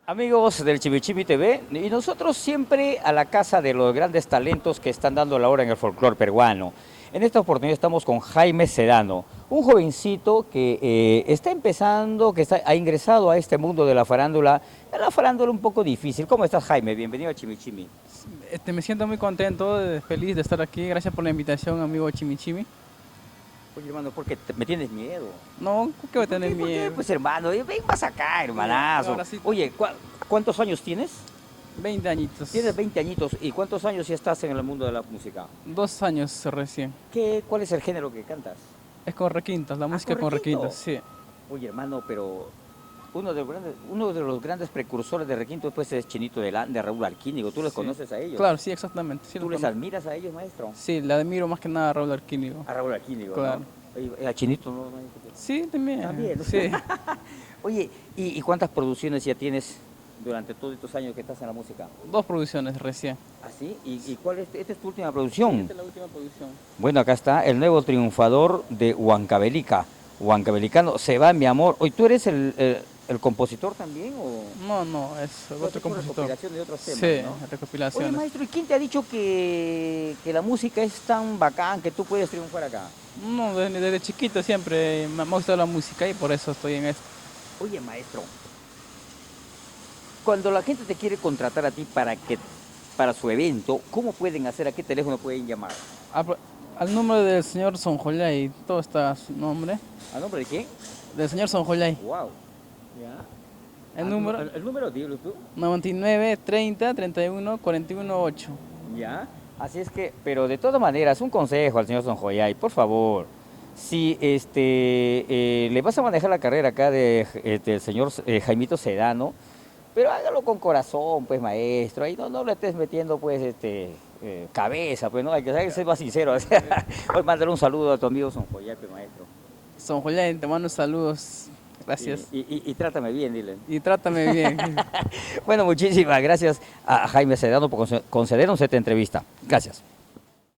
Amigos del Chimichimi TV, y nosotros siempre a la casa de los grandes talentos que están dando la hora en el folclore peruano. En esta oportunidad estamos con Jaime Sedano, un jovencito que está empezando, ha ingresado a este mundo de la farándula un poco difícil. ¿Cómo estás, Jaime? Bienvenido a Chimichimi. Me siento muy contento, feliz de estar aquí. Gracias por la invitación, amigo Chimichimi. Oye, hermano, ¿por qué me tienes miedo? No, ¿qué voy a tener ¿Por qué? miedo? Pues, hermano, ven más acá, hermanazo. Ahora sí. Oye, ¿cuántos años tienes? 20 añitos. Tienes 20 añitos. ¿Y cuántos años ya estás en el mundo de la música? 2 años recién. ¿Cuál es el género que cantas? Es con requintos, la música con requinto. requintos, sí. Oye, hermano, pero uno de los grandes precursores de requinto pues es Chinito de Raúl Alquínigo. ¿Tú les Sí. conoces a ellos? Claro, sí, exactamente. Sí, ¿Tú lo les conozco. admiras a ellos, maestro? Sí, le admiro más que nada a Raúl Arquínigo. A Raúl Alquínigo, Claro. ¿no? Oye, a Chinito, ¿no? Sí, también. También. Sí. Oye, ¿y cuántas producciones ya tienes durante todos estos años que estás en la música? 2 producciones recién. ¿Así? ¿Y cuál es? ¿Esta es tu última producción? Esta es la última producción. Bueno, acá está el nuevo triunfador de Huancavelica. Huancavelicano, se va mi amor. Hoy tú eres el compositor también o No, es otro compositor. recopilación de otros temas, Sí, ¿no? recopilaciones. Oye, maestro, ¿y quién te ha dicho que la música es tan bacán que tú puedes triunfar acá? No, desde chiquito siempre me ha gustado la música y por eso estoy en esto. Oye, maestro, cuando la gente te quiere contratar a ti para su evento, ¿cómo pueden hacer? ¿A qué teléfono pueden llamar? Al número del señor Sonjoyay, todo está su nombre. ¿A nombre de quién? Del señor Sonjoyay. Wow. Ya. El número ¿El número? Dilo tú. 99 30 31 41 8. Ya. Así es que, pero de todas maneras, un consejo al señor Sonjoyay, por favor. Si le vas a manejar la carrera acá del señor Jaimito Sedano, pero hágalo con corazón, pues, maestro. Ahí no le estés metiendo, pues, cabeza, pues, ¿no? Hay que ser más sincero. Hoy mándale un saludo a tu amigo Sonjoyay, pues, maestro. Sonjoyay, te mando saludos. Gracias. Y trátame bien, dile. Y trátame bien. Bueno, muchísimas gracias a Jaime Sedano por concedernos esta entrevista. Gracias.